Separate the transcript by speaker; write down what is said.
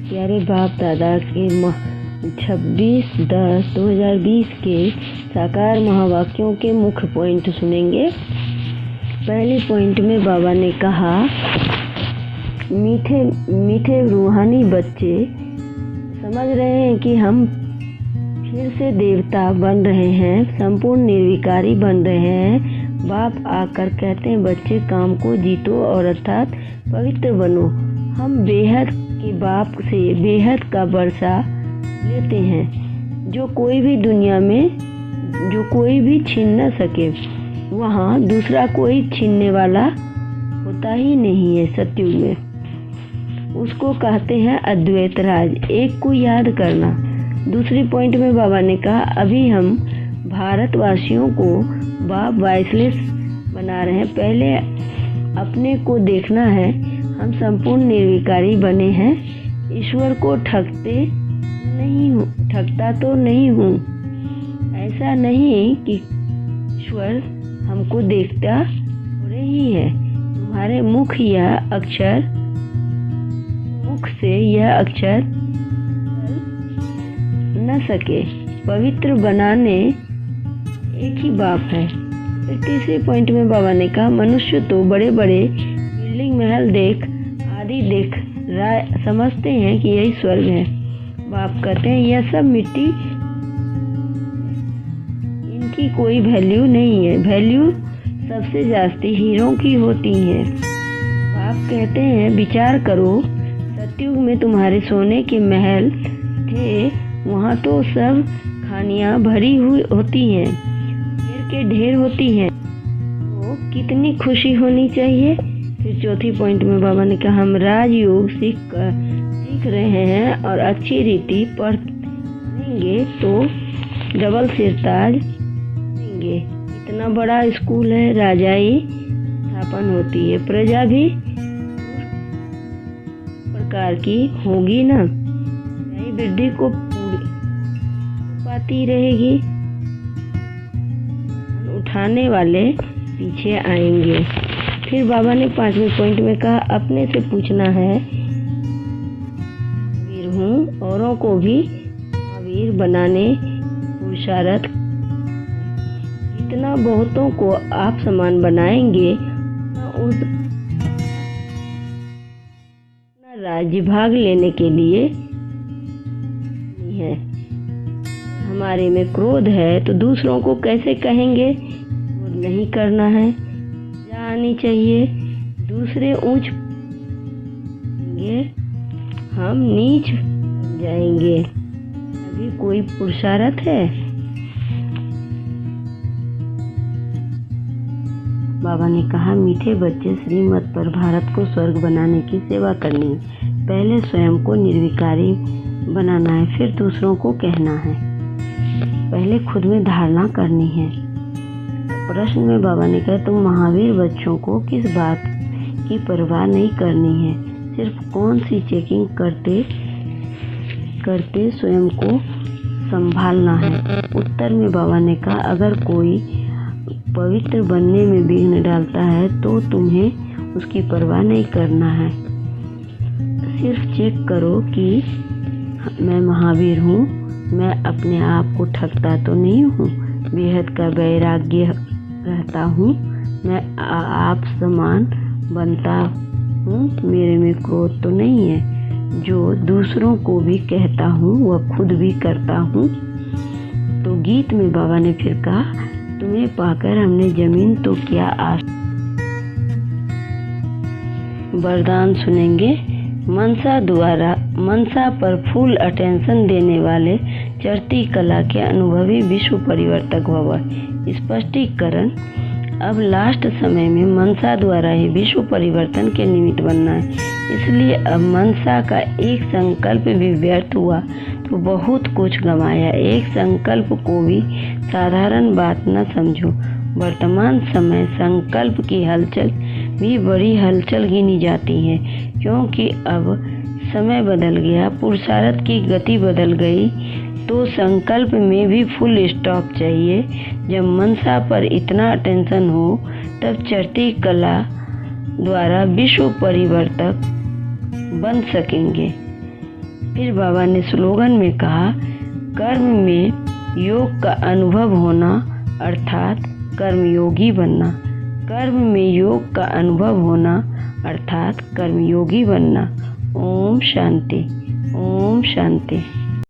Speaker 1: प्यारे बाप दादा के 26/10/2020 के साकार महावाक्यों के मुख्य पॉइंट सुनेंगे। पहले पॉइंट में बाबा ने कहा, मीठे मीठे रूहानी बच्चे समझ रहे हैं कि हम फिर से देवता बन रहे हैं, संपूर्ण निर्विकारी बन रहे हैं। बाप आकर कहते हैं, बच्चे काम को जीतो और अर्थात पवित्र बनो। हम बेहद के बाप से बेहद का वर्षा लेते हैं, जो कोई भी दुनिया में जो कोई भी छीन न सके। वहाँ दूसरा कोई छीनने वाला होता ही नहीं है। सत्युग में उसको कहते हैं अद्वैत राज। एक को याद करना। दूसरी पॉइंट में बाबा ने कहा, अभी हम भारतवासियों को बाप वाइसलेस बना रहे हैं। पहले अपने को देखना है। हम संपूर्ण निर्विकारी बने हैं। ईश्वर को ठगता तो नहीं हूँ। ऐसा नहीं कि ईश्वर हमको देखता हो रही है। तुम्हारे मुख से यह अक्षर न सके। पवित्र बनाने एक ही बाप है। फिर तीसरे पॉइंट में बाबा ने कहा, मनुष्य तो बड़े बड़े बिल्डिंग महल आदि देख समझते हैं कि यही स्वर्ग है। बाप कहते हैं, यह सब मिट्टी, इनकी कोई वैल्यू नहीं है। वैल्यू सबसे जास्ती हीरों की होती है। बाप कहते हैं, विचार करो, सतयुग में तुम्हारे सोने के महल थे, वहाँ तो सब खानियाँ भरी हुई होती हैं, ढेर के ढेर होती हैं, तो कितनी खुशी होनी चाहिए। फिर चौथी पॉइंट में बाबा ने कहा, हम राजयोग सीख रहे हैं और अच्छी रीति पढ़ेंगे तो डबल सिरताज देंगे। इतना बड़ा स्कूल है, राजाई स्थापन होती है, प्रजा भी प्रकार की होगी ना। वृद्धि को पाती रहेगी, उठाने वाले पीछे आएंगे। फिर बाबा ने 5वें पॉइंट में कहा, अपने से पूछना है, वीर हूँ, औरों को भी वीर बनाने पुरुषार्थ। इतना बहुतों को आप समान बनाएंगे, राज्य भाग लेने के लिए है। हमारे में क्रोध है तो दूसरों को कैसे कहेंगे क्रोध नहीं करना है, आनी चाहिए। दूसरे ऊंच हम नीच जाएंगे। अभी कोई पुरुषार्थ है। बाबा ने कहा, मीठे बच्चे, श्रीमत पर भारत को स्वर्ग बनाने की सेवा करनी है। पहले स्वयं को निर्विकारी बनाना है, फिर दूसरों को कहना है। पहले खुद में धारणा करनी है। प्रश्न में बाबा ने कहा, तुम महावीर बच्चों को किस बात की परवाह नहीं करनी है, सिर्फ कौन सी चेकिंग करते स्वयं को संभालना है। उत्तर में बाबा ने कहा, अगर कोई पवित्र बनने में विघ्न डालता है तो तुम्हें उसकी परवाह नहीं करना है। सिर्फ चेक करो कि मैं महावीर हूँ, मैं अपने आप को ठगता तो नहीं हूँ, बेहद का वैराग्य रहता हूँ, मैं आप समान बनता हूँ, मेरे में क्रोध तो नहीं है, जो दूसरों को भी कहता हूँ वह खुद भी करता हूँ। तो गीत में बाबा ने फिर कहा, तुम्हें पाकर हमने जमीन तो क्या आस। वरदान सुनेंगे। मनसा पर फुल अटेंशन देने वाले चढ़ती कला के अनुभवी विश्व परिवर्तक भव। स्पष्टीकरण, अब लास्ट समय में मनसा द्वारा ही विश्व परिवर्तन के निमित्त बनना है। इसलिए अब मनसा का एक संकल्प भी व्यर्थ हुआ तो बहुत कुछ गंवाया। एक संकल्प को भी साधारण बात न समझो। वर्तमान समय संकल्प की हलचल भी बड़ी हलचल गिनी जाती है, क्योंकि अब समय बदल गया, पुरुषार्थ की गति बदल गई, तो संकल्प में भी फुल स्टॉप चाहिए। जब मनसा पर इतना अटेंशन हो तब चढ़ती कला द्वारा विश्व परिवर्तक बन सकेंगे। फिर बाबा ने स्लोगन में कहा, कर्म में योग का अनुभव होना अर्थात कर्मयोगी बनना। कर्म में योग का अनुभव होना अर्थात कर्मयोगी बनना। ओम शांति। ओम शांति।